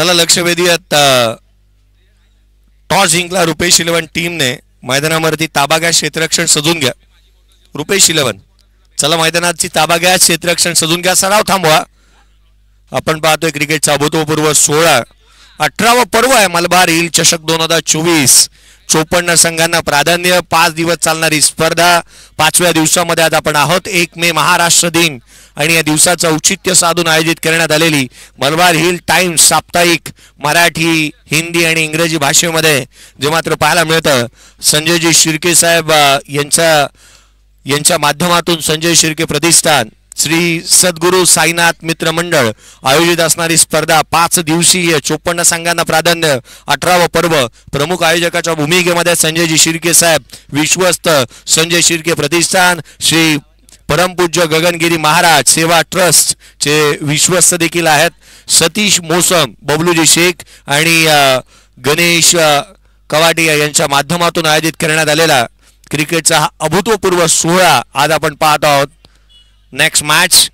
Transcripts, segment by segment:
चला लक्ष वेधूयात. टॉस जिंकला रुपेश 11 टीमने. मैदानावरती ताबा घ्या, क्षेत्ररक्षण सजून घ्या. रुपेश 11 चला मैदानाची ताबा घ्या, क्षेत्ररक्षण सजून घ्या, सराव थांबवा. आपण पाहतोय क्रिकेटचा अभूतपूर्व 18वा पर्व आहे मलबार हिल चषक 2024. 54 संघांना प्राधान्य. 5 दिवस चालणारी स्पर्धा. 5व्या दिवसामध्ये आज आपण आहोत. 1 मे महाराष्ट्र दिन आणि या दिवसाचं औचित्य साधून आयोजित करण्यात आलेली मलबार हिल टाइम्स साप्ताहिक मराठी, हिंदी आणि इंग्रजी भाषेमध्ये जे मात्र पाहायला मिळतं, संजयजी शिर्के साहेब यांच्या माध्यमातून संजय शिर्के प्रतिष्ठान, श्री सद्गुरू साईनाथ मित्र मंडळ आयोजित असणारी स्पर्धा 5 दिवसीय. 54 संघांना प्राधान्य. 18वा पर्व. प्रमुख आयोजकाच्या भूमिकेमध्ये संजयजी शिर्के साहेब, विश्वस्त संजय शिर्के प्रतिष्ठान, श्री परमपूज्य गगनगिरी महाराज सेवा ट्रस्ट चे विश्वस्त देखील आहेत, सतीश मोसम, बबलूजी शेख आणि गणेश कवाटिया यांच्या माध्यमातून आयोजित करण्यात आलेला क्रिकेटचा हा अभूतपूर्व 16 आज आपण पाहत आहोत. Next match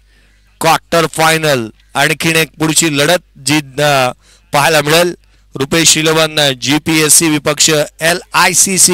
quarter final. आणखीन एक पुढची लढत जी पाहायला मिळेल. रुपेश 11 GPSC विपक्ष LICC.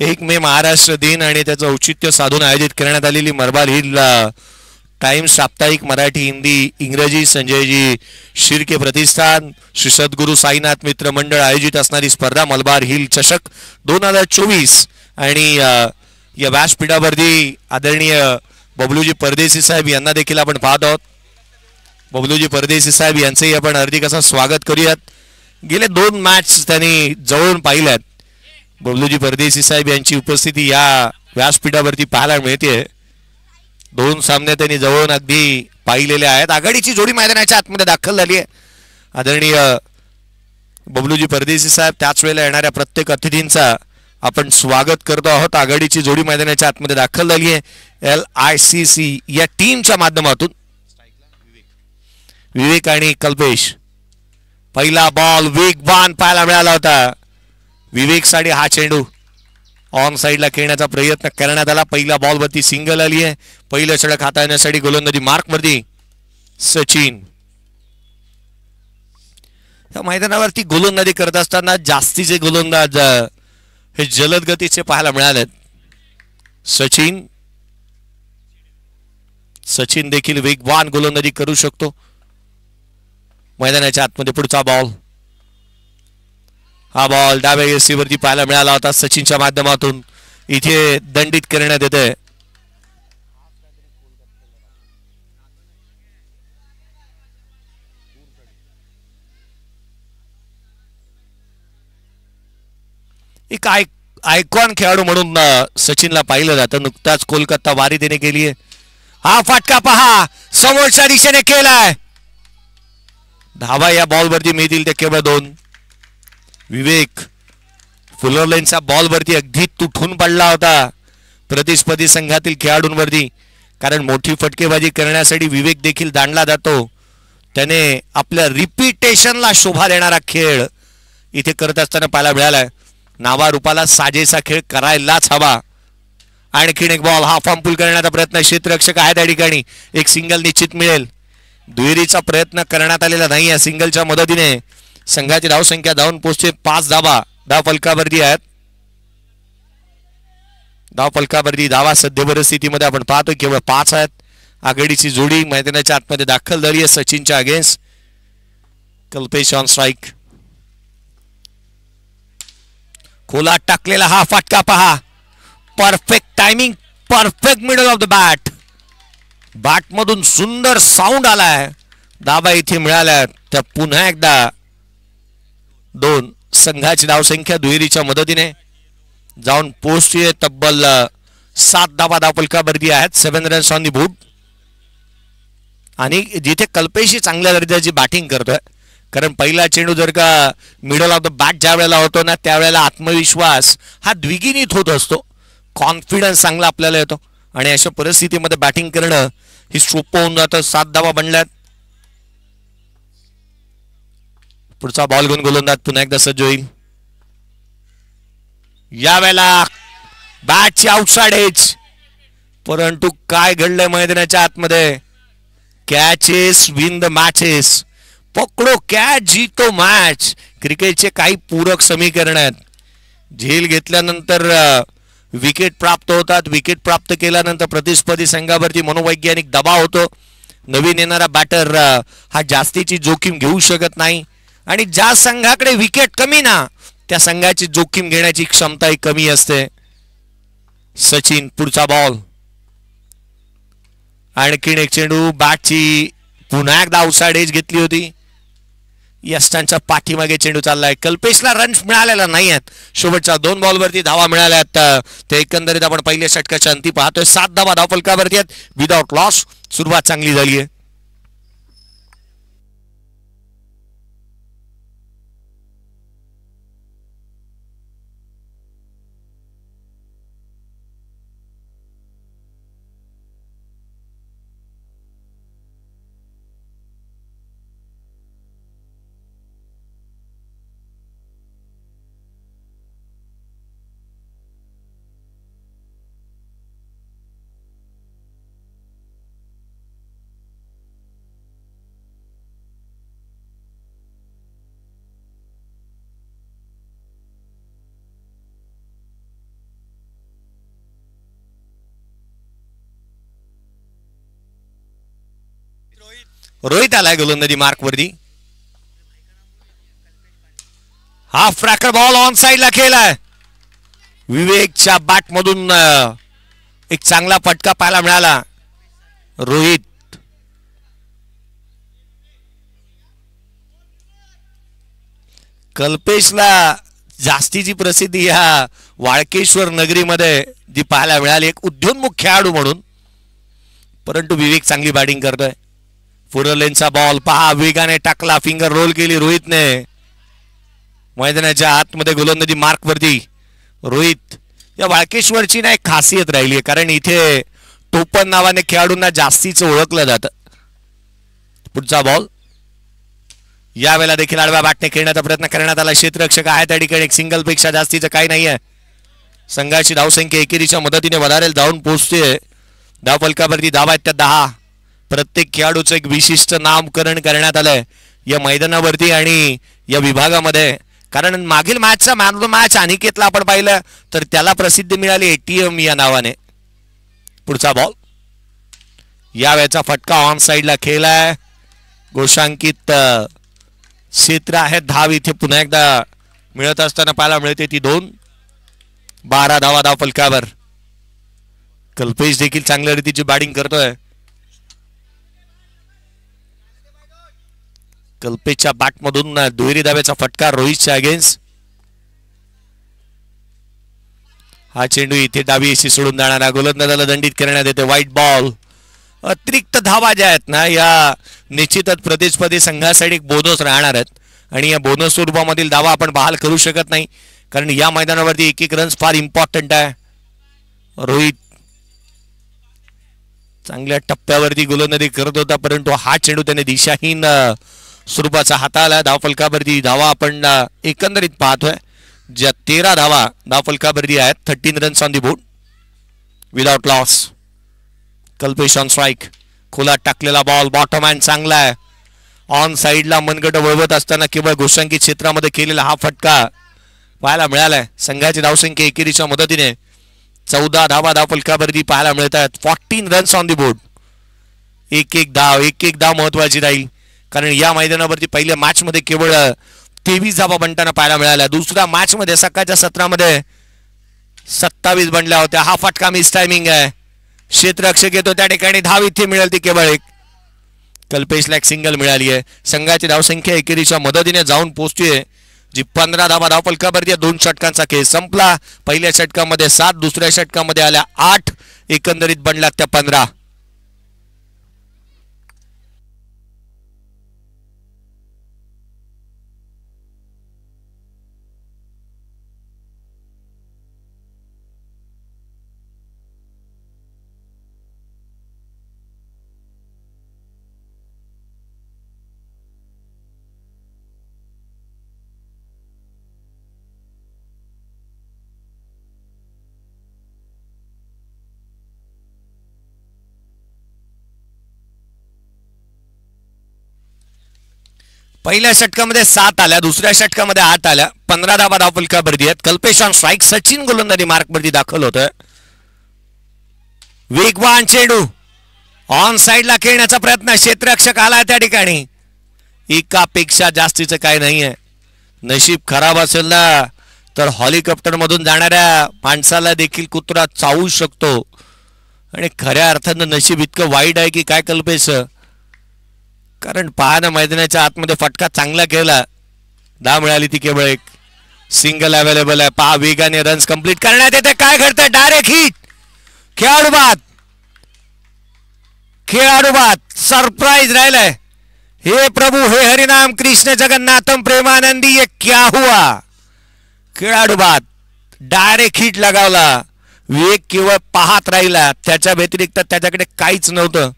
एक मे महाराष्ट्र दिन आणि त्याचं औचित्य साधून आयोजित करण्यात आलेली मलबार हिल टाइम्स साप्ताहिक मराठी, हिंदी, इंग्रजी संजयजी शिर्के प्रतिष्ठान, श्री सद्गुरू साईनाथ मित्र मंडळ आयोजित असणारी स्पर्धा मलबार हिल चषक 2024. आणि या व्यासपीठावरती आदरणीय बबलूजी परदेशी साहेब यांना देखील आपण पाहत आहोत. बबलूजी परदेशी साहेब यांचंही आपण हार्दिक असं स्वागत करूयात. गेले 2 मॅच त्यांनी जवळून पाहिल्यात. बबलूजी परदेशी साहेब यांची उपस्थिती या व्यासपीठावरती पाहायला मिळते. 2 सामने त्यांनी जवळून अगदी पाहिलेले आहेत. आघाडीची जोडी मैदानाच्या आतमध्ये दाखल झाली आहे. आदरणीय बबलूजी परदेशी साहेब, त्याच वेळेला येणाऱ्या प्रत्येक अतिथींचा आपण स्वागत करतो आहोत. आघाडीची जोडी मैदानाच्या आतमध्ये दाखल झाली आहे. LICC या टीमच्या माध्यमातून विवेक आणि कल्पेश. पहिला बॉल वेगवान पाहायला मिळाला होता. विवेक साठी हा चेंडू ऑन साइडला खेळण्याचा प्रयत्न करण्यात आला. पहिल्या बॉलवरती सिंगल आली आहे. पहिलं षटक हाताळण्यासाठी गोलंदाजी मार्कवरती सचिन. या मैदानावरती गोलंदाजी करत असताना जास्तीचे गोलंदाज हे जलद गतीचे पाहायला मिळालेत. सचिन देखील वेगवान गोलंदाजी करू शकतो. मैदानाच्या आतमध्ये पुढचा बॉल. हा बॉल डाव्या यष्टीवरती पाहायला मिळाला होता. सचिनच्या माध्यमातून इथे दंडित करण्यात येते. एक आयकॉन खेळाडू म्हणून सचिनला पाहिलं जातं. नुकताच कोलकाता वारी देणे केली. हा फटका पहा, समोरच्या दिशेने केलाय. धावा या बॉलवरती मिळतील ते केवळ 2. विवेक फुलर लाईनचा बॉलवरती अगदी तुटून पडला होता प्रतिस्पर्धी संघातील खेळाडूंवरती, कारण मोठी फटकेबाजी करण्यासाठी विवेक देखील दांडला जातो. त्याने आपल्या रिपिटेशनला शोभा देणारा खेळ इथे करत असताना पाहायला मिळालाय. नावा रूपाला साजेसा खेळ करायलाच हवा. आणखीन एक बॉल हा फॉर्म पूल करण्याचा प्रयत्न, क्षेत्ररक्षक आहे त्या ठिकाणी, एक सिंगल निश्चित मिळेल. दुहेरीचा प्रयत्न करण्यात आलेला नाही आहे. सिंगलच्या मदतीने संघाची धावसंख्या धावून पोहोचते 5 धावा. धाव फलकावरती आहेत. धाव फलकावरती धावा सध्या परिस्थितीमध्ये आपण पाहतोय केवळ 5 आहेत. आघाडीची जोडी मैदानाच्या आतमध्ये दाखल झाली आहे सचिनच्या अगेन्स्ट. Kalpesh on strike. खोला टाकलेला हा फटका पहा, perfect timing, perfect middle of the bat. Bat मधून सुंदर साऊंड आलाय. धाबा इथे मिळाल्या. त्या पुन्हा एकदा 2 संघाची धावसंख्या दुहेरीच्या मदतीने जाऊन पोहोचते तब्बल 7 धावा धाव फलकावरती आहेत. 7 रन्स ऑन दी बोर्ड. आणि जिथे कल्पेशी चांगल्या दर्जाची बॅटिंग करतोय, कारण पहिला चेंडू जर का मिडल ऑफ द बॅट ज्या वेळेला होतो ना त्यावेळेला आत्मविश्वास हा द्विगुणित होत असतो, कॉन्फिडन्स चांगला आपल्याला येतो आणि अशा परिस्थितीमध्ये बॅटिंग करणं ही सोपं होऊन जातं. 7 धावा बनल्यात. पुढचा बॉल घेऊन गोलंदाज पुन्हा एकदा सज्ज होईल. यावेळेला बॅटची आउटसाइड एज, परंतु काय घडलंय मैदानाच्या आतमध्ये, कॅचेस विन द मॅचेस. पकडो कॅच जीतो मॅच. क्रिकेटचे काही पूरक समीकरण आहेत. झेल घेतल्यानंतर विकेट प्राप्त होतात. विकेट प्राप्त केल्यानंतर प्रतिस्पर्धी संघावरती मनोवैज्ञानिक दबाव होतो. नवीन येणारा बॅटर हा जास्तीची जोखीम घेऊ शकत नाही आणि ज्या संघाकडे विकेट कमी ना त्या संघाची जोखीम घेण्याची क्षमताही कमी असते. सचिन पुढचा बॉल. आणखीन एक चेंडू. बॅटची पुन्हा एकदा आउटसाइड एज घेतली होती. यष्टांच्या पाठीमागे चेंडू चाललाय. कल्पेशला रन्स मिळालेला नाही आहेत. शेवटच्या 2 बॉलवरती धावा मिळाल्यात. ते एकंदरीत आपण पहिल्या षटकाच्या अंती पाहतोय. 7 धावा धाव फलकावरती आहेत विदाउट लॉस. सुरुवात चांगली झाली आहे. रोहित आलाय गोलंदाजी मार्क वरती. हाफ फ्रॅकर बॉल ऑन साइडला खेळलाय. विवेकच्या बॅट मधून एक चांगला फटका पाहायला मिळाला. रोहित कल्पेशला जास्तीची प्रसिद्धी ह्या वाळकेश्वर नगरीमध्ये जी पाहायला मिळाली एक उद्योन्मुख खेळाडू म्हणून, परंतु विवेक चांगली बॅटिंग करतोय. फुरलेनचा बॉल पहा, वेगाने टाकला, फिंगर रोल केली रोहितने. मैदानाच्या आतमध्ये गोलंदाजी मार्क वरती. रोहित या वाळकेश्वरची ना एक खासियत राहिली आहे, कारण इथे टोपन नावाने खेळाडूंना जास्तीच ओळखलं जातं. पुढचा बॉल. यावेळेला देखील आडव्या बॅटने खेळण्याचा प्रयत्न करण्यात आला. क्षेत्ररक्षक आहे त्या ठिकाणी. एक सिंगल पेक्षा जास्तीचं काही नाही आहे. संघाची धावसंख्या एकेरीच्या मदतीने वधारेल जाऊन पोहोचते. धाव फलकावरती धावा आहेत त्या 10. प्रत्येक खेळाडूचं एक विशिष्ट नामकरण करण्यात आलंय या मैदानावरती आणि या विभागामध्ये, कारण मागील मॅचचा मॅन ऑफ द मॅच अनिकेतला आपण पाहिलं तर त्याला प्रसिद्धी मिळाली एटीएम या नावाने. पुढचा बॉल. यावेळेचा फटका ऑन साइडला खेळलाय. घोषांकित क्षेत्र आहे. धाव इथे पुन्हा एकदा मिळत असताना पाहायला मिळते ती 2. 12 धावा धाव फलकावर. कल्पेश देखील चांगल्या रीतीची बॅटिंग करतोय. कल्पेशच्या बॅटमधून दुहेरी धाव्याचा फटका रोहितच्या अगेन्स्ट. हा चेंडू इथे डावी एसी सोडून जाणारा गोलंदाजाला दंडित करण्यात येते. White ball. अतिरिक्त धावा ज्या आहेत ना या निश्चितच प्रतिस्पर्धी संघासाठी एक बोनस राहणार आहेत आणि या बोनस स्वरूपामधील धावा आपण बहाल करू शकत नाही, कारण या मैदानावरती एक रन्स फार इम्पॉर्टंट आहे. रोहित चांगल्या टप्प्यावरती गोलंदाजी करत होता, परंतु हा चेंडू त्याने दिशाहीन स्वरूपाचा हाताळला. धावफलकावरती धावा आपण एकंदरीत पाहतोय, ज्या 13 धावा धावफलकावरती आहेत. 13 runs on the board without loss. Kalpesh on strike. खोलात टाकलेला बॉल, बॉटम हँड चांगला आहे. ऑन साईडला मनगट वळवत असताना केवळ घोषांकित क्षेत्रामध्ये केलेला हा फटका पाहायला मिळालाय. संघाची धावसंख्या एकेरीच्या मदतीने 14 धावा धावफलकावरती पाहायला मिळत आहेत. 14 रन्स ऑन दी बोर्ड. एक एक धाव महत्वाची राहील, कारण या मैदानावरती पहिल्या मॅच मध्ये केवळ 23 धावा बनताना पाहायला मिळाल्या. दुसऱ्या मॅच मध्ये सकाळच्या सत्रामध्ये 27 बनल्या होत्या. हा फटका मिस टायमिंग आहे. क्षेत्ररक्षक येतो त्या ठिकाणी धाव इथे मिळेल ती केवळ एक. कल्पेशला एक सिंगल मिळाली आहे. संघाची धावसंख्या एकेरीच्या मदतीने जाऊन पोहोचतीये, जी 15 धावा धावफलकावरती. 2 षटकांचा खेळ संपला. पहिल्या षटकामध्ये 7, दुसऱ्या षटकामध्ये आल्या 8, एकंदरीत बनल्या त्या 15. पहिल्या षटकामध्ये 7 आल्या, दुसऱ्या षटकामध्ये 8 आल्या. 15 धावा धावफलकावरती आहेत. Kalpesh on strike. सचिन गोलंदाजी मार्कवरती दाखल होतोय. वेगवान चेंडू ऑन साइडला खेळण्याचा प्रयत्न. क्षेत्ररक्षक आला त्या ठिकाणी. एकापेक्षा जास्तीचं काय नाहीये. नशीब खराब असेल ना तर हेलिकॉप्टर मधून जाणाऱ्या माणसाला देखील कुत्रा चावू शकतो. आणि खऱ्या अर्थानं नशीब इतकं वाईट आहे की काय कल्पेश, कारण पहा मैदानाच्या आतमध्ये फटका चांगला केला. धाव मिळाली ती केवळ एक. सिंगल अवेलेबल आहे. पहा वेगाने रन्स कंप्लीट करण्यात येते. काय घडतंय? Direct hit. खेळाडू बाद सरप्राईज राहिलाय. हे प्रभू हे हरिनाम कृष्ण जगन्नाथम प्रेमानंदी, ये क्या हुआ? खेळाडू बाद. डायरेक्ट हिट लगावला. वेग केवळ पाहत राहिला. त्याच्या व्यतिरिक्त त्याच्याकडे काहीच नव्हतं,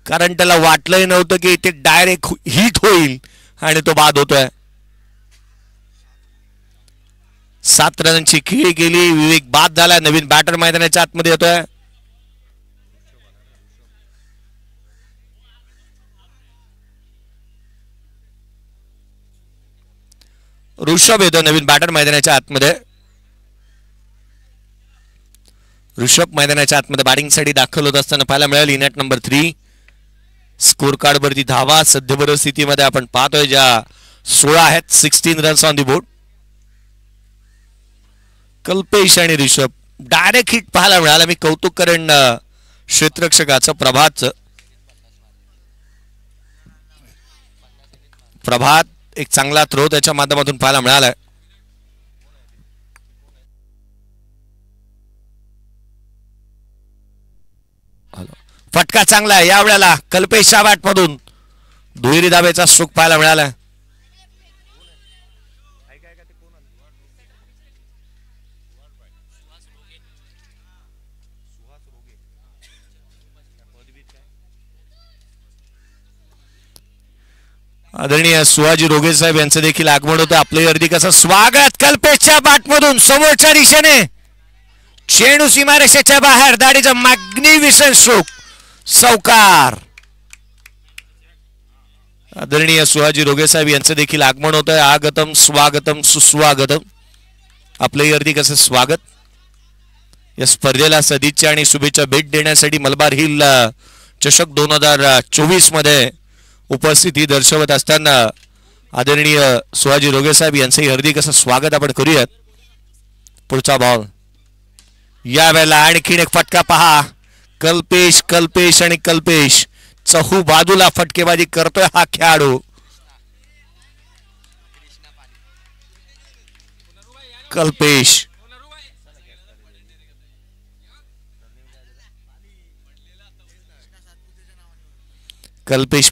कारण त्याला वाटलंही नव्हतं की ते डायरेक्ट हिट होईल आणि तो बाद होतोय. 7 रनांची खेळी केली. विवेक बाद झाला. नवीन बॅटर मैदानाच्या आतमध्ये येतोय. ऋषभ येतो नवीन बॅटर मैदानाच्या आतमध्ये. ऋषभ मैदानाच्या आतमध्ये बॅटिंगसाठी दाखल होत असताना पाहायला मिळाली नेट नंबर 3. स्कोर कार्ड वरती धावा सध्या परिस्थितीमध्ये आपण पाहतोय ज्या 16 आहेत. 16 runs on the board. Kalpesh आणि ऋषभ डायरेक्ट हिट पाहायला मिळाला. मी कौतुक करेन क्षेत्ररक्षकाचं प्रभात एक चांगला थ्रो त्याच्या माध्यमातून पाहायला मिळालाय. फटका चांगला आहे यावेळेला कल्पेशच्या बॅट मधून. दुहेरी धावेचा स्ट्रोक पाहायला मिळाला. आदरणीय सुहाजी रोगे साहेब यांचं देखील आगमन होतं. आपले हार्दिक असं स्वागत. कल्पेशच्या बॅटमधून समोरच्या दिशेने चेंडू सीमारेषेच्या बाहेर. दाढीचा मॅग्निफिसंट स्ट्रोक. सौकार. आदरणीय सुहाजी रोगे साहेब यांचं देखील आगमन होत आहे. आगतम स्वागतम सुस्वागतम. आपले हार्दिक असं स्वागत. या स्पर्धेला सदिच्छा आणि शुभेच्छा भेट देण्यासाठी मलबार हिल चषक 2024 मध्ये उपस्थिती दर्शवत असताना आदरणीय सुहाजी रोगे साहेब यांचंही हार्दिक असं स्वागत आपण करूयात. पुढचा बॉल यावेळेला आणखीन एक फटका पहा. कल्पेश आणि कल्पेश चहू बाजूला फटकेबाजी करतोय हा खेळाडू. कल्पेश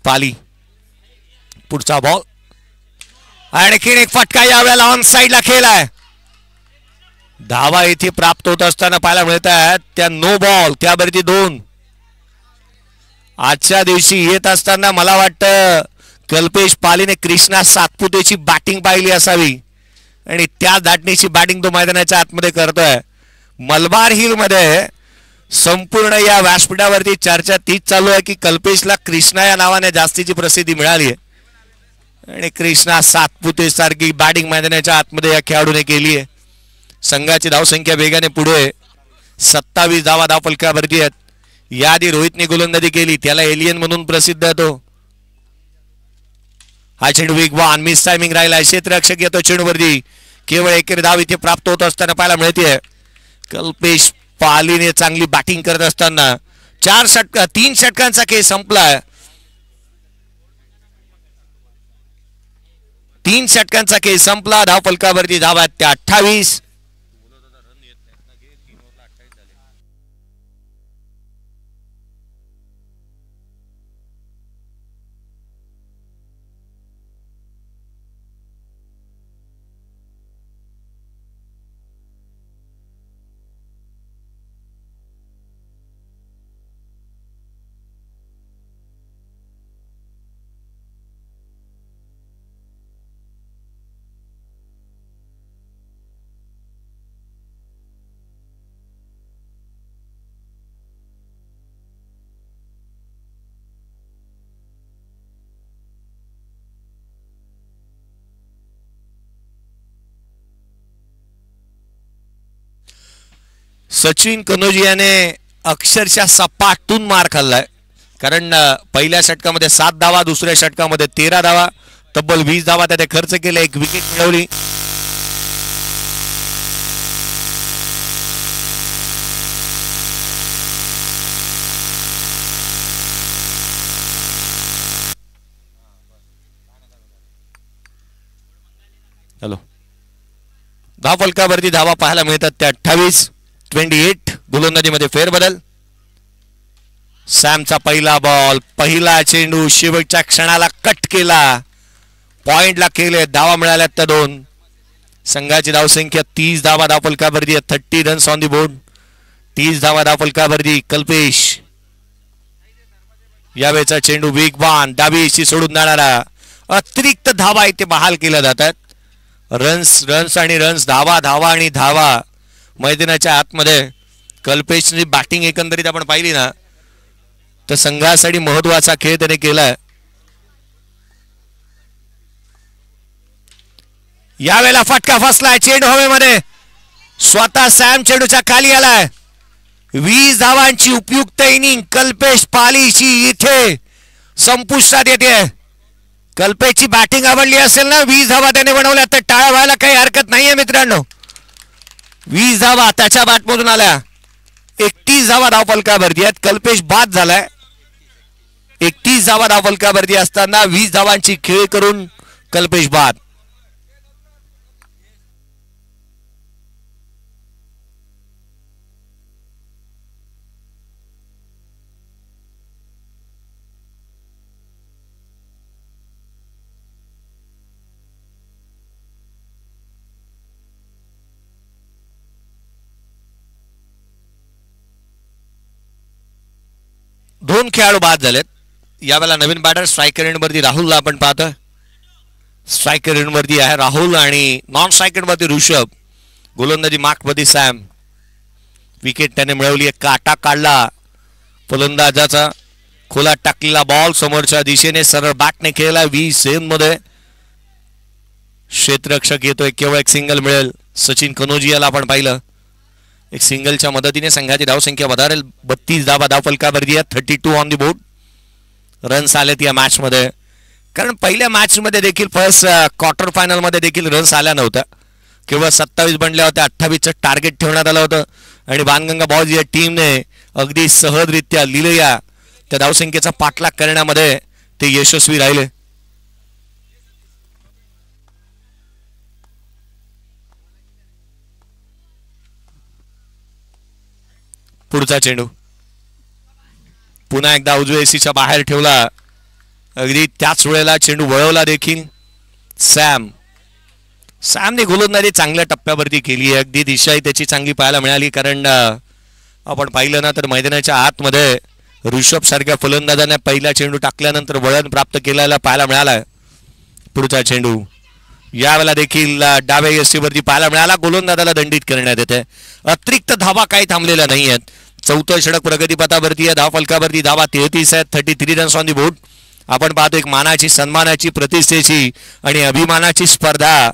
पाली. पुढचा बॉल आणखीन एक फटका यावेळेला ऑन साइडला खेळलाय. धावा इथे प्राप्त होत असताना पाहायला मिळत आहेत त्या नो बॉल त्यावरती 2. आजच्या दिवशी येत असताना मला वाटतं कल्पेश पालीने कृष्णा सातपुतेची बॅटिंग पाहिली असावी आणि त्या धाटणीची बॅटिंग तो मैदानाच्या आतमध्ये करतोय. मलबार हिल मध्ये संपूर्ण या व्यासपीठावरती चर्चा तीच चालू आहे की कल्पेशला कृष्णा या नावाने जास्तीची प्रसिद्धी मिळाली आहे आणि कृष्णा सातपुते सारखी बॅटिंग मैदानाच्या आतमध्ये या खेळाडूने केली आहे. संघाची धावसंख्या वेगाने पुढे 27 धावा धावफलकावरती आहेत. याआधी रोहितने गोलंदाजी केली, त्याला एलियन म्हणून प्रसिद्ध आहे तो. हा चेंडू वेगवान मिस टायमिंग राहिला. क्षेत्ररक्षक येतो चेंडूवरती. केवळ एकेरी धाव इथे प्राप्त होत असताना पाहायला मिळते. कल्पेश पालीने चांगली बॅटिंग करत असताना 3 षटकांचा खेळ संपला. 3 षटकांचा खेळ संपला. धावफलकावरती धावा त्या 28. सचिन कनोजियाने अक्षरशः सपाटून मार खाल्लाय. कारण पहिल्या षटकामध्ये 7 धावा, दुसऱ्या षटकामध्ये 13 धावा, तब्बल 20 धावा त्याने खर्च केले. 1 विकेट मिळवली. हॅलो, धावफलकावरती धावा पाहायला मिळतात त्या 28. 28 गोलंदाजीमध्ये फेरबदल. सॅमचा पहिला बॉल, पहिला चेंडू शेवटच्या क्षणाला कट केला. पॉइंटला केले. धावा मिळाल्या त्या 2. संघाची धावसंख्या 30 धावा धावफलकावरती. 30 रन्स ऑन दी बोर्ड. 30 धावा धावफलकावरती. कल्पेश यावेळेचा चेंडू वेगवान डावीशी सोडून जाणारा. अतिरिक्त धावा इथे बहाल केल्या जातात. रन्स आणि रन्स, धावा धावा आणि धावा. मैदानाच्या आतमध्ये कल्पेशची बॅटिंग एकंदरीत आपण पाहिली ना तर संघासाठी महत्वाचा खेळ त्याने केलाय. यावेळेला फटका फसलाय. चेंडू हवेमध्ये. स्वतः सॅम चेंडूच्या खाली आलाय. 20 धावांची उपयुक्त इनिंग कल्पेश पालीची इथे संपुष्टात येते. कल्पेशची बॅटिंग आवडली असेल ना, 20 धावा त्याने बनवल्या तर टाळ्या व्हायला काही हरकत नाहीये मित्रांनो. 20 धावा त्याच्या बॅटमधून आल्या. 31 धावा धावफलकावरती आहेत. कल्पेश बाद झालाय. 31 धावा धावफलकावरती असताना 20 धावांची खेळ करून कल्पेश बाद. दोन खेळाडू बाद झालेत. यावेळेला नवीन बॅटर स्ट्रायकर एंडवरती राहुलला आपण पाहतोय. स्ट्रायकर एंडवरती आहे राहुल आणि नॉन स्ट्रायकर वरती ऋषभ. गोलंदाजी मार्कमध्ये सॅम. विकेट त्याने मिळवली. काटा काढला फलंदाजाचा. खोला टाकलेला बॉल समोरच्या दिशेने सरळ बॅटने खेळला. 20 मध्ये क्षेत्ररक्षक येतोय. केवळ एक सिंगल मिळेल. सचिन कनोजियाला आपण पाहिलं. एक सिंगलच्या मदतीने संघाची धावसंख्या वधारेल. 32 धावा धावफलकावरती आहे. 32 ऑन दी बोर्ड. रन्स आलेत या मॅच मध्ये. कारण पहिल्या मॅच मध्ये देखील फर्स्ट क्वार्टर फायनल मध्ये देखील रन्स आल्या नव्हत्या. केवळ 27 बनल्या होत्या. 28चं टार्गेट ठेवण्यात आलं होतं आणि बाणगंगा बॉयज या टीमने अगदी सहजरित्या लिहिलेल्या त्या धावसंख्येचा पाठलाग करण्यामध्ये ते यशस्वी राहिले. पुढचा चेंडू पुन्हा एकदा उजव्या एसीच्या बाहेर ठेवला. अगदी त्याच वेळेला चेंडू वळवला देखील. सॅमने गोलंदाजी चांगल्या टप्प्यावरती केली आहे. अगदी दिशाही त्याची चांगली पाहायला मिळाली. कारण आपण पाहिलं ना तर मैदानाच्या आतमध्ये ऋषभ सारख्या फलंदाजाने पहिला चेंडू टाकल्यानंतर वळण प्राप्त केलेला पाहायला मिळाला. पुढचा चेंडू यावेळेला देखील डाव्या यष्टीवरती पाहायला मिळाला. गोलंदाजाला दंडित करण्यात येते. अतिरिक्त धावा काही थांबलेल्या नाही आहेत. चौथं षटक प्रगतीपथावरती आहे. धाव फलकावरती धावा 33 आहेत. 33 रन्स ऑन दी बोर्ड. आपण पाहतो एक मानाची, सन्मानाची, प्रतिष्ठेची आणि अभिमानाची स्पर्धा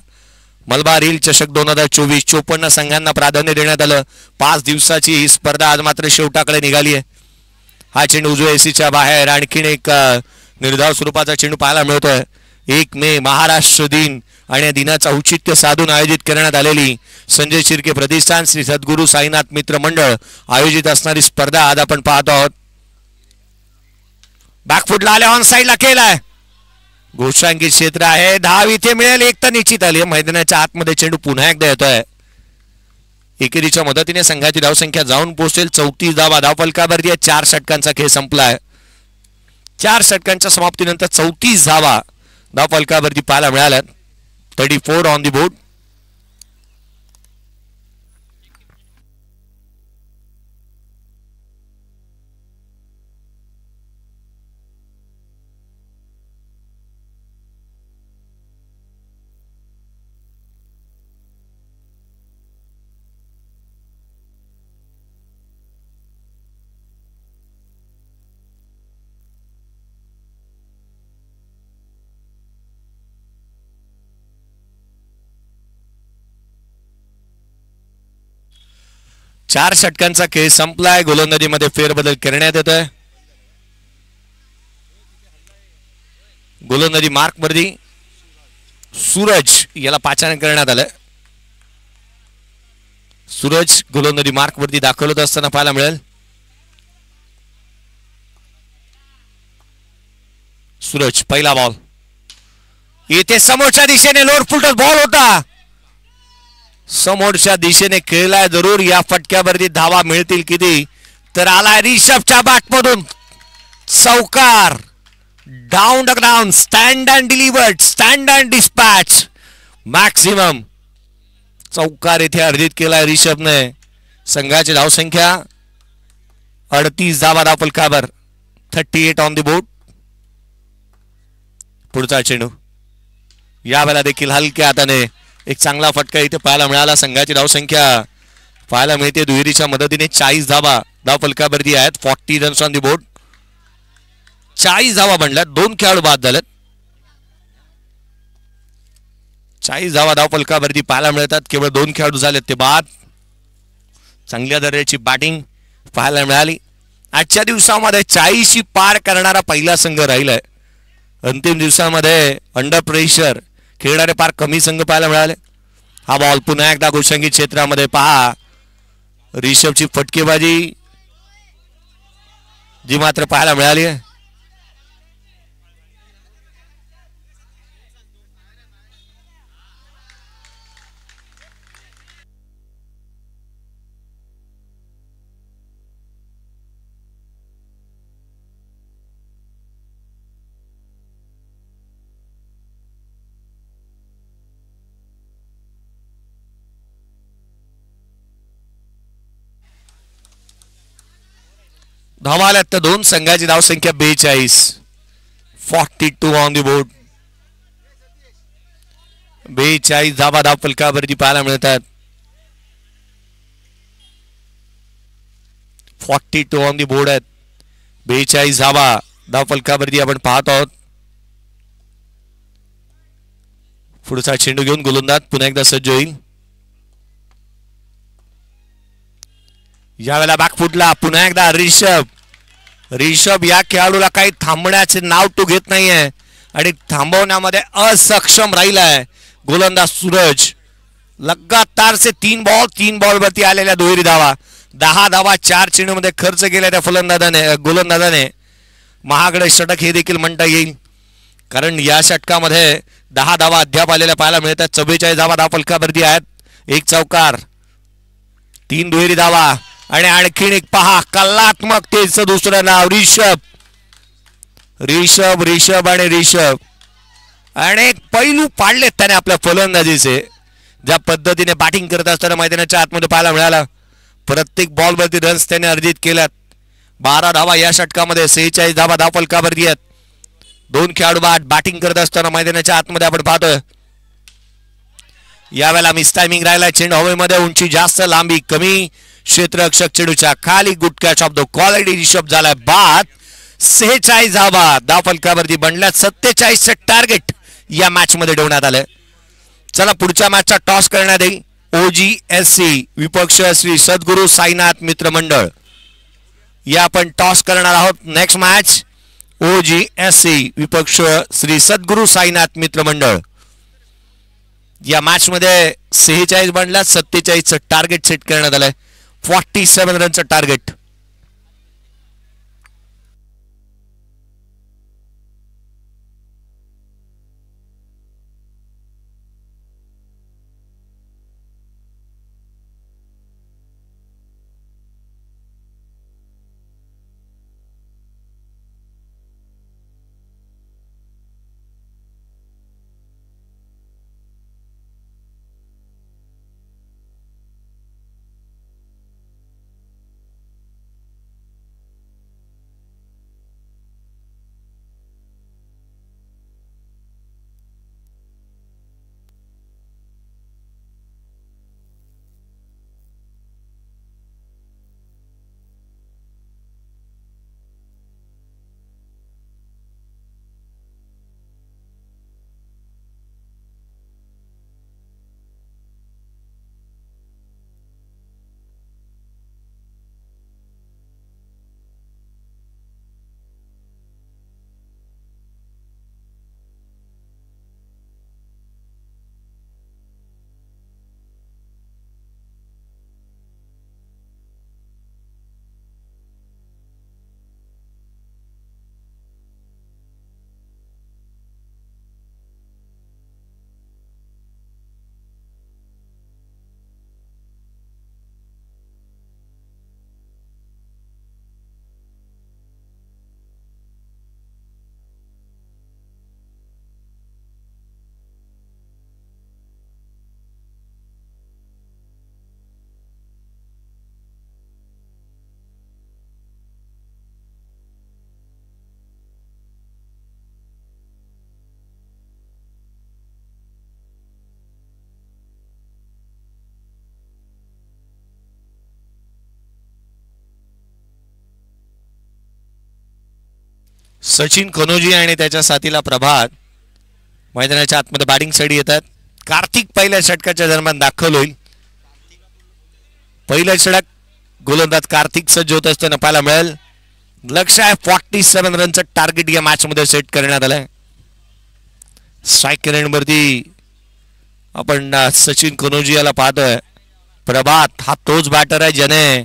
मलबार हिल चषक 2024. 54 संघांना प्राधान्य देण्यात आलं. 5 दिवसाची ही स्पर्धा आज मात्र शेवटाकडे निघाली आहे. हा चेंडू उजव्या एसीच्या बाहेर. आणखीन एक निर्धाव स्वरूपाचा चेंडू पाहायला मिळतोय. 1 मे महाराष्ट्र दिन आणि या दिनाचं औचित्य साधून आयोजित करण्यात आलेली संजय शिर्के प्रतिष्ठान श्री सद्गुरू साईनाथ मित्र मंडळ आयोजित असणारी स्पर्धा आज आपण पाहतो आहोत. बॅकफुटला आल्या, ऑन साईडला केलाय. घोषांकित क्षेत्र आहे. धाव इथे मिळेल. एक तर निश्चित आली. मैदानाच्या आतमध्ये चेंडू पुन्हा एकदा येतोय. एकेरीच्या मदतीने संघाची धावसंख्या जाऊन पोहोचेल 34 धावा. धाव फलकावरती 4 षटकांचा खेळ संपलाय. 4 षटकांच्या समाप्तीनंतर 34 धावा धाव फलकावरती पाहायला मिळाल्या. 34 ऑन दी बोर्ड. चार षटकांचा खेळ संपलाय. गोलंदाजीमध्ये फेरबदल करण्यात येतोय. गोलंदाजी मार्क वरती सूरज याला पाचारण करण्यात आलं. सूरज गोलंदाजी मार्क वरती दाखल होत असताना पाहायला मिळेल. सूरज पहिला बॉल येथे समोरच्या दिशेने लोड फुलटच बॉल होता. समोरच्या दिशेने खेळलाय जरूर. या फटक्यावरती धावा मिळतील किती, तर आलाय रिषभच्या बॅटमधून चौकार. Down the ground, stand and delivered, stand and dispatch, maximum चौकार येथे अर्जित केलाय रिषभने. संघाची धावसंख्या 38 धावा धाव फलकावर. 38 ऑन द बोर्ड. पुढचा चेंडू यावेळेला देखील हलक्या हाताने एक चांगला फटका इथे पाहायला मिळाला. संघाची धावसंख्या पाहायला मिळते दुहेरीच्या मदतीने 40 धावा धाव फलकावरती आहेत. 40 रन्स ऑन दी बोर्ड. 40 धावा बनल्यात. 2 खेळाडू बाद झालेत. 40 धावा धाव फलकावरती पाहायला मिळतात. केवळ 2 खेळाडू झालेत ते बाद. चांगल्या दर्जाची बॅटिंग पाहायला मिळाली. आजच्या दिवसामध्ये 40 पार करणारा पहिला संघ राहिलाय. अंतिम दिवसामध्ये अंडर प्रेशर खेळणारे फार कमी संघ पाहायला मिळाले. हा बॉल पुन्हा एकदा घोषांकित क्षेत्रामध्ये पहा. रिषभची फटकेबाजी जी मात्र पाहायला मिळाली आहे. धावा आल्यात तर 2. संघाची धावसंख्या 42. 42 ऑन दी बोर्ड. 42 धावा धाव फलकावरती पाहायला मिळतात. 42 ऑन दी बोर्ड आहेत. 42 धावा धाव फलकावरती आपण पाहत आहोत. पुढचा चेंडू घेऊन गोलंदाज पुन्हा एकदा सज्ज होईल. यावेळेला बॅकफुटला पुन्हा एकदा रिषभ या खेळाडूला काही थांबण्याचे नाव तो घेत नाहीये आणि थांबवण्यामध्ये असक्षम राहिलाय. गोलंदाज सूरज लगातार से 3 बॉल वरती आलेल्या दुहेरी धावा. 10 धावा 4 चेंडूमध्ये खर्च केल्या त्या गोलंदाजाने. महागडे षटक हे देखील म्हणता येईल, कारण या षटकामध्ये 10 धावा अद्याप आलेल्या पाहायला मिळतात. 44 धावा धाव फलकावरती आहेत. 1 चौकार, 3 दुहेरी धावा आणि आणखीन एक पहा कलात्मकतेचं दुसरं नाव रिषभ आणि एक पैलू पाडलेत त्याने आपल्या फलंदाजीचे. ज्या पद्धतीने बॅटिंग करत असताना मैदानाच्या आतमध्ये पाहायला मिळाला. प्रत्येक बॉलवरती रन्स त्याने अर्जित केल्यात 12 धावा या षटकामध्ये, 46 धावा धावफलकावरती आहेत. दोन खेळाडू बॅटिंग करत असताना मैदानाच्या आतमध्ये आपण पाहतोय. यावेळेला मिस टायमिंग राहिला. चेंडू हवेमध्ये, उंची जास्त, लांबी कमी, क्षेत्ररक्षक चेंडूच्या खाली. Good catch of the quality Rishabh झालाय बाद. 46 धावा धावफलकावरती बनल्या. 47चं टार्गेट या मॅच मध्ये ठेवण्यात आलं. चला पुढच्या मॅचचा टॉस करण्यात येईल. OGSC विपक्ष श्री सद्गुरू साईनाथ मित्र मंडळ या आपण टॉस करणार आहोत. नेक्स्ट मॅच OGSC विपक्ष श्री सद्गुरू साईनाथ मित्र मंडळ. या मॅच मध्ये 46 बनल्या. 47चं टार्गेट सेट करण्यात आलंय. 47 रनचं टार्गेट. सचिन कनोजी आणि त्याच्या साथीला प्रभात मैदानाच्या आतमध्ये बॅटिंग साठी येतात. कार्तिक पहिल्या षटकाच्या दरम्यान दाखल होईल. पहिल्या षटक गोलंदाज कार्तिक सज्ज होत असताना पाहायला मिळेल. लक्ष आहे 47 रनचं टार्गेट या मॅच मध्ये सेट करण्यात आलंय. स्ट्राईक रेंजवरती आपण सचिन कनोजी याला पाहतोय. प्रभात हा तोच बॅटर आहे ज्याने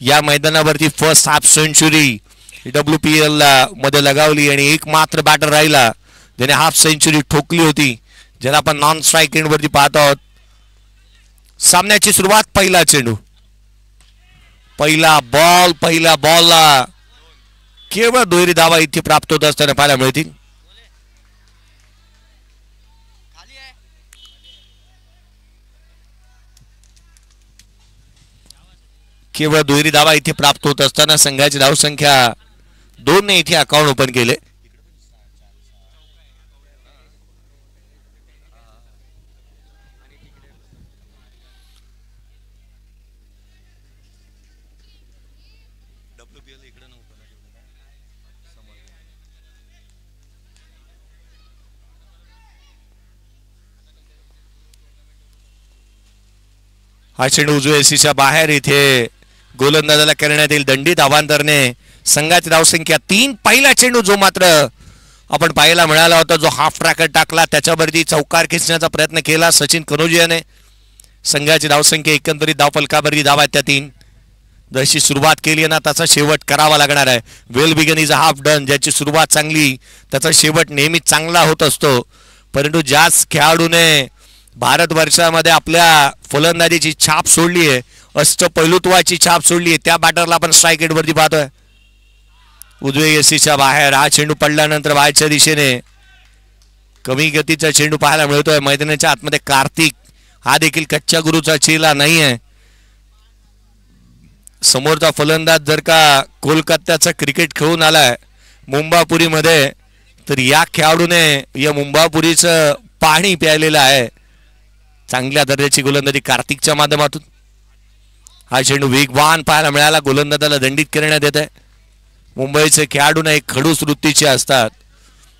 या मैदानावरती फर्स्ट हाफ सेंचुरी WPL मध्ये लगावली आणि एक मात्र बॅटर राहिला ज्याने हाफ सेंचुरी ठोकली होती, ज्याला आपण नॉन स्ट्राईक रेंजवरती पाहत आहोत. सामन्याची सुरुवात. पहिला चेंडू, पहिला बॉलला केवळ दुहेरी धावा इथे प्राप्त होत असताना पाहायला मिळतील. केवळ दुहेरी धावा इथे प्राप्त होत असताना संघाची धावसंख्या 2 ने इथे अकाउंट ओपन केले. हा चेंडू उजव्या एसीच्या बाहेर इथे गोलंदाजाला करण्यात येईल दंडित अवांतरने. संघाची धावसंख्या 3. पहिला चेंडू जो मात्र आपण पाहायला मिळाला होता, जो हाफ ट्रॅकर टाकला, त्याच्यावरती चौकार खेचण्याचा प्रयत्न केला सचिन कनोजी याने. संघाची धावसंख्या एकंदरीत धावफलकावरती धावा त्या 3. जशी सुरुवात केली ना त्याचा शेवट करावा लागणार आहे. Well begun is a half done. ज्याची सुरुवात चांगली त्याचा शेवट नेहमीच चांगला होत असतो. परंतु ज्याच खेळाडूने भारतवर्षामध्ये आपल्या फलंदाजीची छाप सोडली आहे, अष्टपैलुत्वाची छाप सोडली आहे, त्या बॅटरला आपण स्ट्राईक रेटवरती पाहतोय. उजवे एसीच्या बाहेर हा चेंडू पडल्यानंतर बाहेरच्या दिशेने कमी गतीचा चेंडू पाहायला मिळतोय. मैदानाच्या आतमध्ये कार्तिक हा देखील कच्च्या गुरुचा चेला नाही आहे. समोरचा फलंदाज जर का कोलकात्याचा क्रिकेट खेळून आलाय मुंबापुरीमध्ये, तर या खेळाडूने या मुंबापुरीचं पाणी प्यायलेलं आहे. चांगल्या दर्जाची गोलंदाजी कार्तिकच्या माध्यमातून. हा चेंडू वेगवान पाहायला मिळाला, गोलंदाजाला दंडित करण्यात येत आहे. मुंबईचे खेळाडू एक खडूस वृत्तीचे असतात.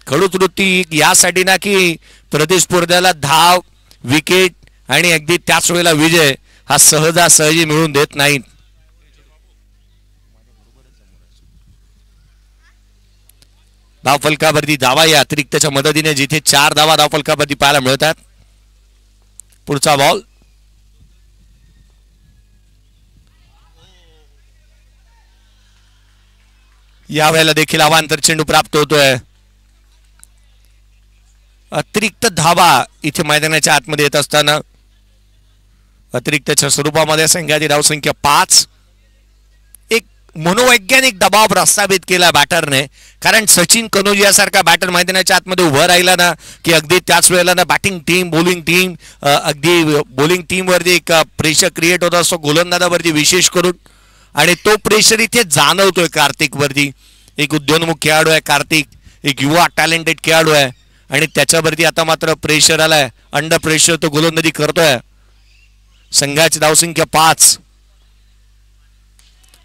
खडूस वृत्ती यासाठी ना की प्रतिस्पर्ध्याला धाव, विकेट आणि अगदी त्याच वेळेला विजय हा सहजासहजी मिळून देत नाहीत. धावफलकावरती धावा या अतिरिक्तच्या मदतीने जिथे 4 धावा धावफलकावरती पाहायला मिळतात. पुढचा बॉल यावेळेला देखील अवांतर चेंडू प्राप्त होतोय. अतिरिक्त धावा इथे मैदानाच्या आतमध्ये येत असताना अतिरिक्तच्या स्वरूपामध्ये संघाची धावसंख्या 5. एक मनोवैज्ञानिक दबाव प्रस्थापित केला बॅटरने, कारण सचिन कनोजिया सारखा बॅटर मैदानाच्या आतमध्ये उभं राहिला ना की अगदी त्याच वेळेला ना बॅटिंग टीम, बॉलिंग टीम, अगदी बॉलिंग टीम वरती एक प्रेशर क्रिएट होत असतो गोलंदाजावरती विशेष करून. आणि तो प्रेशर इथे जाणवतोय कार्तिक वरती. एक उद्योन्मुख खेळाडू आहे कार्तिक, एक युवा टॅलेंटेड खेळाडू आहे आणि त्याच्यावरती आता मात्र प्रेशर आलाय. अंडर प्रेशर तो गोलंदाजी करतोय. संघाची धावसंख्या 5.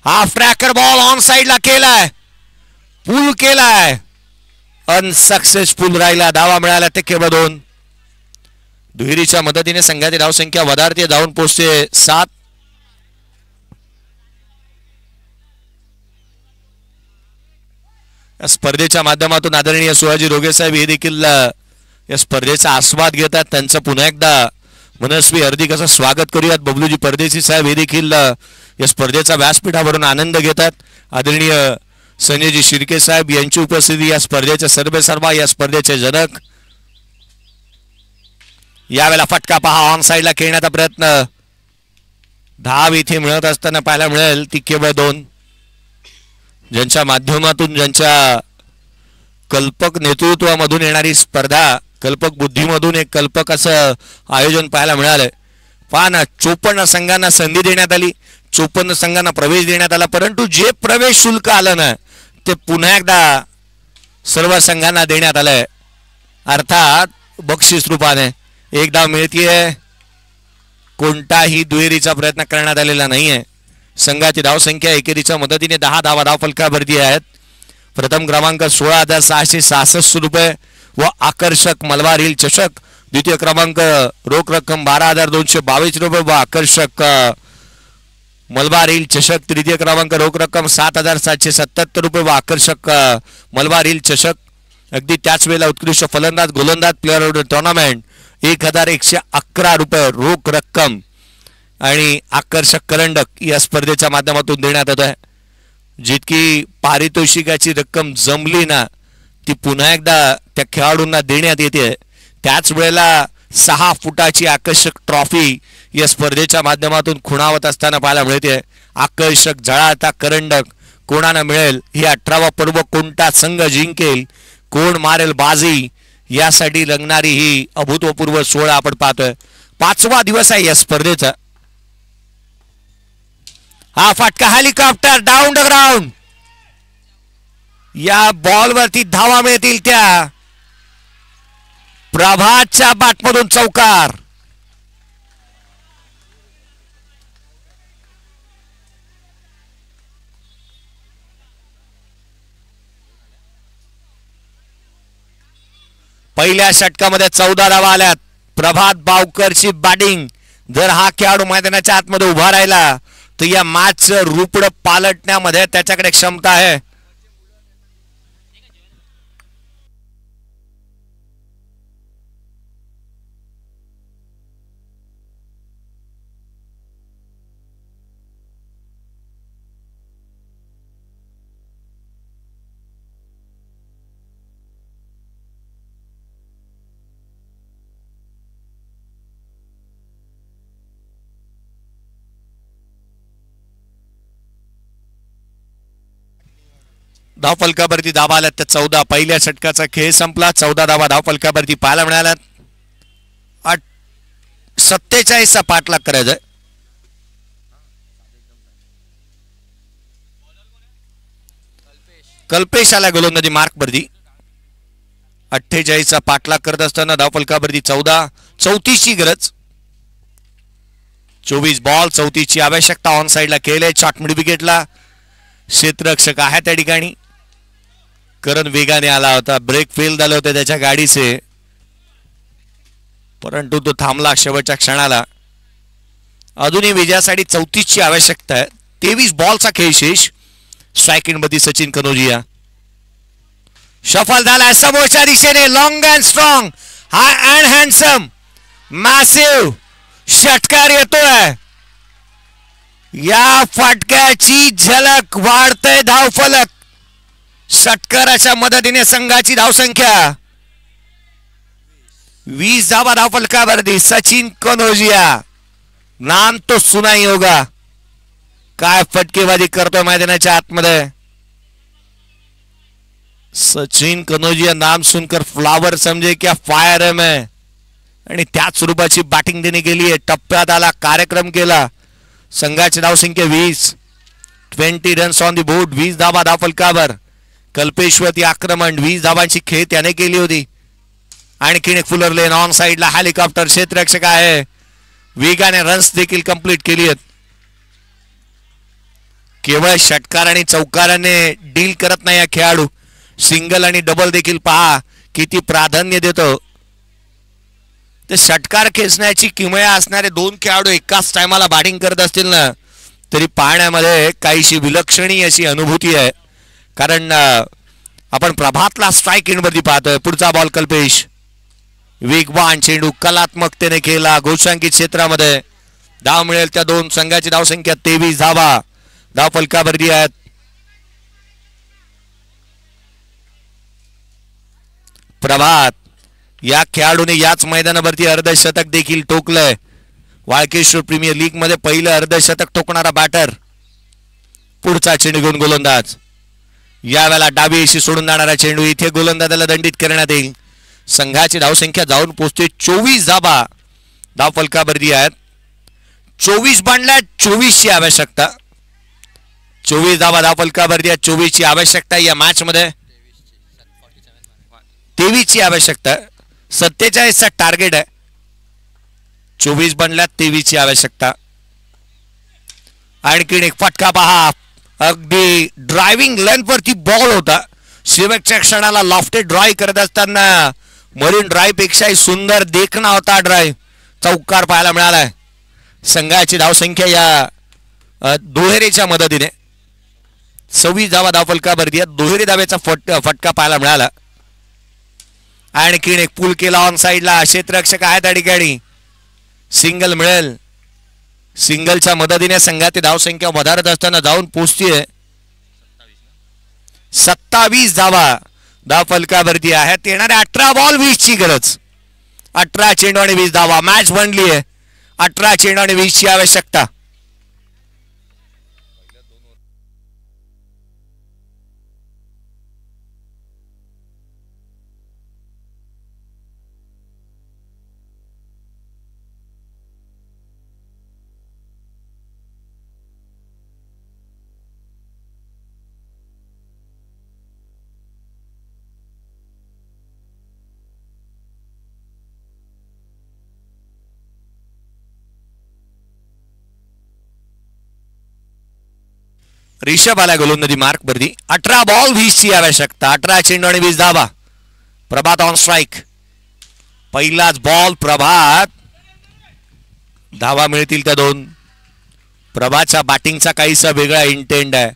हाफ ट्रॅकर बॉल ऑन साइडला केलाय, पूल केलाय, अनसक्सेसफुल राहिला. धावा मिळाल्या ते केवळ 2. दुहेरीच्या मदतीने संघाची धावसंख्या वधारते, जाऊन पोहोचते 7. या स्पर्धेच्या माध्यमातून आदरणीय सुहाजी रोगे साहेब हे देखील या स्पर्धेचा आस्वाद घेतात. त्यांचं पुन्हा एकदा मनस्वी हार्दिक असं स्वागत करूयात. बबलूजी परदेशी साहेब हे देखील या स्पर्धेचा व्यासपीठावरून आनंद घेतात. आदरणीय संजयजी शिर्के साहेब यांची उपस्थिती या स्पर्धेचे सर्वेसर्वा, या स्पर्धेचे जनक. यावेळेला फटका पहा, ऑन साइडला खेळण्याचा प्रयत्न. धाव इथे मिळत असताना पाहायला मिळेल ती केवळ 2. ज्यांच्या माध्यमातून, ज्यांच्या कल्पक नेतृत्वामधून येणारी स्पर्धा, कल्पक बुद्धीमधून एक कल्पक असं आयोजन पाहायला मिळालंय. पहा ना, 54 संघांना संधी देण्यात आली, 54 संघांना प्रवेश देण्यात आला, परंतु जे प्रवेश शुल्क आलं ना ते पुन्हा एकदा सर्व संघांना देण्यात आलंय. अर्थात बक्षीस रूपाने. एक धाव मिळतीये, कोणताही दुहेरीचा प्रयत्न करण्यात आलेला नाहीये. संघाची धावसंख्या एकेरीच्या मदतीने 10 धावा धावफलकावरती आहेत. प्रथम क्रमांक 16,666 रुपये व आकर्षक मलबार हिल चषक. द्वितीय क्रमांक रोख रक्कम 12,222 रुपये व आकर्षक मलबार हिल चषक. तृतीय क्रमांक रोख रक्कम 7,777 रुपये व आकर्षक मलबार हिल चषक. अगदी त्याच वेळेला उत्कृष्ट फलंदाज, गोलंदाज, प्लेअर ऑफ द टुर्नामेंट 1,111 रुपये रोख रक्कम आणि आकर्षक करंडक या स्पर्धेच्या माध्यमातून देण्यात येत आहे. जितकी पारितोषिकाची रक्कम जमली ना ती पुन्हा एकदा त्या खेळाडूंना देण्यात येते. त्याच वेळेला 6 फुटाची आकर्षक ट्रॉफी या स्पर्धेच्या माध्यमातून खुणावत असताना पाहायला मिळते. आकर्षक झळाळता करंडक कोणाला मिळेल, ही 18वा पर्व कोणता संघ जिंकेल, कोण मारेल बाजी, यासाठी रंगणारी ही अभूतपूर्व सोहळा आपण पाहतोय. 5वा दिवस आहे या स्पर्धेचा. हा फटका, हेलिकॉप्टर डाऊन द ग्राउंड. या बॉलवरती धावा मिळतील त्या. प्रभातच्या बॅटमधून चौकार. पहिल्या षटकामध्ये 14 धावा आल्यात. प्रभात बावकरची बॅटिंग. जर हा खेळाडू मैदानाच्या आतमध्ये उभा राहिला तर या मॅचचं रूपड पालटण्यामध्ये त्याच्याकडे क्षमता आहे. धावफलकावरती धावा आल्यात त्या 14. पहिल्या षटकाचा खेळ संपला. 14 धावा धावफलकावरती पाहायला मिळाल्यात. 47चा पाठलाग करायचा. कल्पेश आला गोलंदाजी मार्कवरती. 48चा पाठलाग करत असताना धावफलकावरती 34ची गरज. 24 बॉल 34ची आवश्यकता. ऑन साइडला केले शॉट मिड विकेटला. क्षेत्ररक्षक आहे त्या ठिकाणी. करण वेगाने आला होता. ब्रेक फेल झाले होते त्याच्या गाडीचे, परंतु तो थांबला शेवटच्या क्षणाला. अजूनही विजयासाठी 34ची आवश्यकता आहे. 23 बॉलचा खेळ शेष. स्ट्राइक मध्ये सचिन कनोजिया सफल झाला. समोरच्या दिशेने long and strong high and handsome massive षटकार येतोय. या फटक्याची झलक. वाढतंय धावफलक. षटकाराच्या मदतीने संघाची धावसंख्या 20 धावा धावफलकावरती. सचिन कनोजिया नाम तो सुना ही होगा. काय फटकेबाजी करतोय मैदानाच्या आतमध्ये. सचिन कनोजिया नाम सुनकर फ्लावर समजे क्या फायर है मैं. आणि त्याच स्वरूपाची बॅटिंग त्याने केली आहे. टप्प्यात आला, कार्यक्रम केला. संघाची धावसंख्या 20. 20 रन्स ऑन दी बोर्ड. 20 धावा धावफलकावर. कल्पेशवरती आक्रमण. 20 धावांची खेळ त्याने केली होती. आणखीन एक फुलर लेन ऑन साइडला हेलिकॉप्टर क्षेत्ररक्षक आहे. वेगाने रन्स देखील कंप्लीट केली आहेत. केवळ षटकार आणि चौकाराने डील करत नाही हा खेळाडू. सिंगल आणि डबल देखील पहा किती प्राधान्य देतो. ते षटकार खेचण्याची किमया असणारे 2 खेळाडू एकाच टायमाला बॅटिंग करत असतील ना, तरी पाहण्यामध्ये काहीशी विलक्षणी अशी अनुभूती आहे. कारण आपण प्रभातला स्ट्राइक एंडवरती पाहतोय. पुढचा बॉल कल्पेश. वेगवान चेंडू कलात्मकतेने केला. गोशांकित क्षेत्रामध्ये धाव मिळेल त्या 2. संघाची धावसंख्या 23 धावा धावफलकावरती आहेत. प्रभात या खेळाडूने याच मैदानावरती अर्धशतक देखील ठोकलंय. वाळकेश्वर प्रीमियर लीग मध्ये पहिलं अर्धशतक ठोकणारा बॅटर. पुढचा चेंडू घेऊन गोलंदाज. यावेळेला डावी एशी सोडून जाणारा चेंडू. इथे गोलंदाजाला दंडित करण्यात येईल. संघाची धावसंख्या जाऊन पोहोचते 24 धावा धावफलकावरती आहेत. 24 बांधल्या. 24ची आवश्यकता. 24 धावा धावफलकावरती आहेत. 24ची आवश्यकता या मॅच मध्ये. 23ची आवश्यकता. 47चा टार्गेट आहे. 24 बनल्या. 23ची आवश्यकता. आणखीन एक फटका पहा. अगदी ड्रायव्हिंग लेंथ वरती बॉल होता. शेवटच्या क्षणाला लॉफ्टेड ड्राईव्ह करत असताना मरीन ड्राईव्ह पेक्षाही सुंदर देखणा होता ड्राईव्ह. चौकार पाहायला मिळालाय. संघाची धावसंख्या या दुहेरीच्या मदतीने 26 धावा धावफलकावरती. दुहेरी धावेचा फटका पाहायला मिळाला. आणखीन एक पूल केला ऑन साइडला. क्षेत्ररक्षक आहे त्या ठिकाणी. सिंगल मिळेल. सिंगलच्या मदतीने संघाची धावसंख्या वधारत असताना जाऊन पोहोचतीये 27 धावा धावफलकावरती आहेत. येणाऱ्या 18 बॉल 20ची गरज. 18 चेंडू आणि 20 धावा. मॅच बनली आहे. 18 चेंडू आणि 20ची आवश्यकता. ऋषभ आला गोलंदाजी मार्कवरती. 18 बॉल 20ची आवश्यकता. 18 चेंडू आणि 20 धावा. प्रभात ऑन स्ट्राइक. पहिलाच बॉल प्रभात. धावा मिळतील त्या 2. प्रभातच्या बॅटिंगचा काहीसा वेगळा इंटेंट आहे.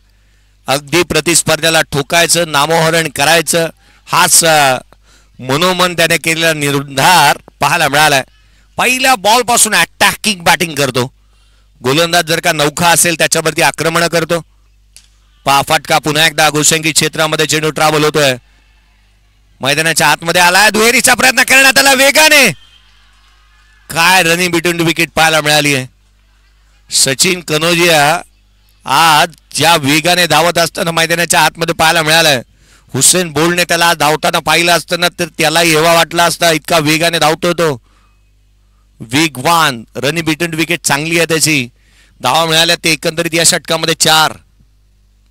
अगदी प्रतिस्पर्ध्याला ठोकायचं, नामोहरण करायचं, हाच मनोमन त्याने केलेला निर्धार पाहायला मिळालाय. पहिल्या बॉल पासून अटॅकिंग बॅटिंग करतो. गोलंदाज जर का नौखा असेल त्याच्यावरती आक्रमण करतो. फटका पुन्हा एकदा गोशंकी क्षेत्रामध्ये चेंडू ट्रॅव्हल होतोय. मैदानाच्या आतमध्ये आलाय. दुहेरीचा प्रयत्न करण्यात आला वेगाने. काय रनिंग बिटवीन विकेट पाहायला मिळाली आहे. सचिन कनोजिया आज ज्या वेगाने धावत असताना मैदानाच्या आतमध्ये पाहायला मिळालंय. हुसेन बोल्टने त्याला धावताना पाहिलं असताना तर त्याला हेवा वाटला असता. इतका वेगाने धावतो तो. वेगवान. रनिंग बिटवीन विकेट चांगली आहे त्याची. धावा मिळाल्या ते एकंदरीत या षटकामध्ये 4.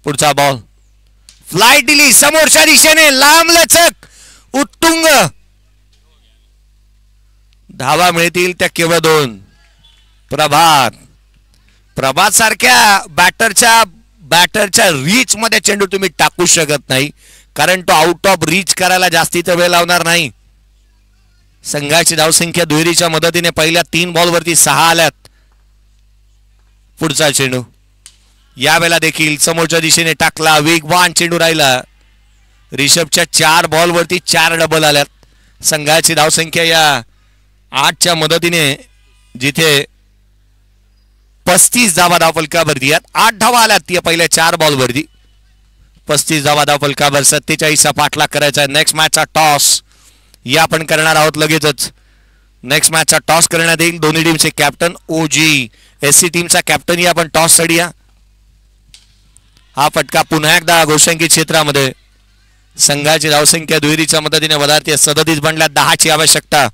पुढचा बॉल फ्लाइट दिली समोरच्या दिशेने लांब लचक उत्तुंग धावा मिळतील त्या केवळ 2. प्रभात सारख्या बॅटरच्या रीच मध्ये चेंडू तुम्ही टाकू शकत नाही, कारण तो आउट ऑफ रीच करायला जास्तीचा वेळ लावणार नाही. संघाची धावसंख्या दुहेरीच्या मदतीने पहिल्या 3 बॉलवरती 6 आल्यात. पुढचा चेंडू यावेळेला देखील समोरच्या दिशेने टाकला, वेगवान चेंडू राहिला. रिषभच्या 4 बॉलवरती 4 डबल आल्यात. संघाची धावसंख्या या 8च्या मदतीने जिथे 35 धावा धावफलकावरती आहेत, 8 धावा आल्यात या पहिल्या 4 बॉलवरती. 35 धावा धावफलकावर 47चा पाठलाग करायचा. नेक्स्ट मॅचचा टॉस या आपण करणार आहोत लगेचच. नेक्स्ट मॅचचा टॉस करण्यात येईल. दोन्ही टीमचे कॅप्टन OG SC टीमचा कॅप्टन या आपण टॉस साठी या. हा फटका पुन्हा एकदा गोष्टांकित क्षेत्रामध्ये. संघाची धावसंख्या दुहेरीच्या मदतीने वधारते. 37 बनल्या, 10ची आवश्यकता.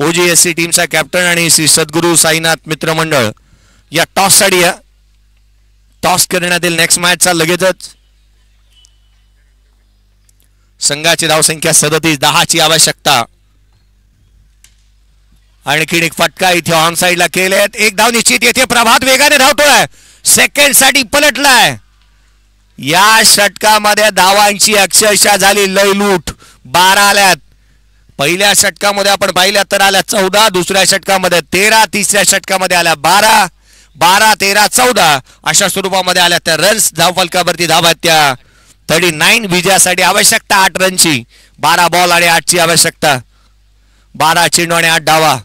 OG SC टीमचा कॅप्टन आणि श्री सद्गुरू साईनाथ मित्रमंडळ या टॉस साठी या. टॉस करण्यात येईल नेक्स्ट मॅचचा लगेचच. संघाची धावसंख्या 37, 10ची आवश्यकता. आणखीन एक फटका इथे ऑन साइडला केलेत. एक धाव निश्चित. येथे प्रभात वेगाने धावतोय, सेकंड साठी पलटलाय. या षटकामध्ये धावांची अक्षरशः झाली लयलूट. 12 आल्यात. पहिल्या षटकामध्ये आपण पाहिल्या तर आल्या 14, दुसऱ्या षटकामध्ये 13, तिसऱ्या षटकामध्ये आल्या 12, 12, 13, 14 अशा स्वरूपामध्ये आल्या त्या रन्स. धावफलकावरती धावा त्या 39. विजयासाठी आवश्यकता 8 रनची. 12 बॉल आणि 8ची आवश्यकता. 12 चेंडू आणि 8 धावा.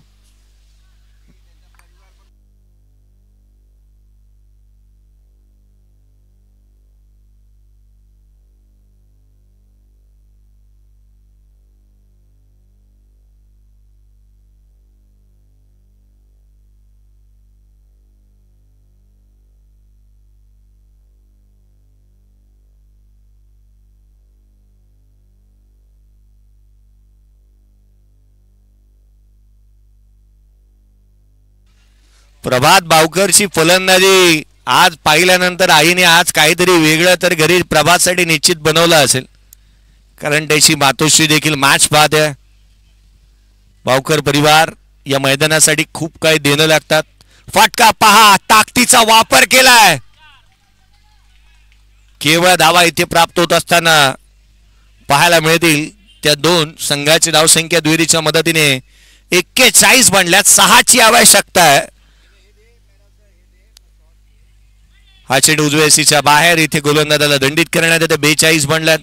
प्रभात बावकरची फलंदाजी आज पाहिल्यानंतर आईने आज काहीतरी वेगळं तर घरी प्रभातसाठी निश्चित बनवलं असेल, कारण त्याची मातोश्री देखील मॅच पाहते. बावकर परिवार या मैदानासाठी खूप काही देणं लागतात. फटका पहा, ताकदीचा वापर केलाय. केवळ धावा इथे प्राप्त होत असताना पाहायला मिळतील त्या 2. संघाची धावसंख्या दुहेरीच्या मदतीने 41 बनल्यात, 6ची आवश्यकता आहे. हा चेंडू उजव्या सीच्या बाहेर. इथे गोलंदाजाला दंडित करण्यात येते. 42 बनल्यात.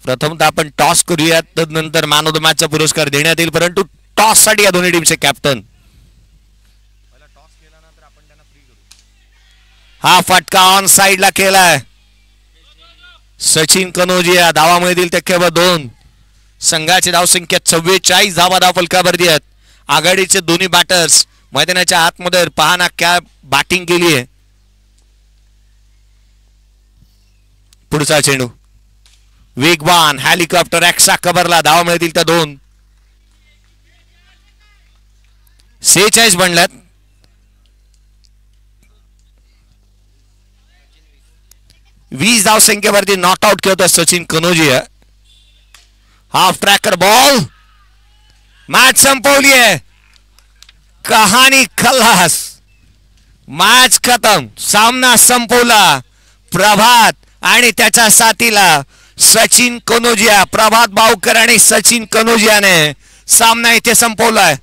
प्रथमतः आपण टॉस करूयात, तदनंतर मॅन ऑफ द मॅचचा पुरस्कार देण्यात येईल. परंतु टॉस साठी या दोन्ही टीमचे कॅप्टन. हा फटका ऑन साइडला केलाय. सचिन कनोजिया. धावा मिळतील त्या केवळ 2. संघाची धावसंख्या 44 धावा धावफलकावरती आहेत. आघाडीचे दोन्ही बॅटर्स मैदानाच्या आतमध्ये. पहा क्या बॅटिंग केली आहे. पुढचा चेंडू वेगवान हेलिकॉप्टर एक्सा कव्हरला. धावा मिळतील त्या 2. 46 बनल्यात. वीस धावसंख्येवरती नॉट आउट खेळतोय Sachin Kanojia. Half tracker ball. Match संपवली आहे. कहाणी खल्लास. मॅच खतम. सामना संपवला. प्रभात आणि त्याच्या साथीला सचिन कनोजिया, प्रभात बावकर आणि सचिन कनोजियाने सामना इथे संपवलाय.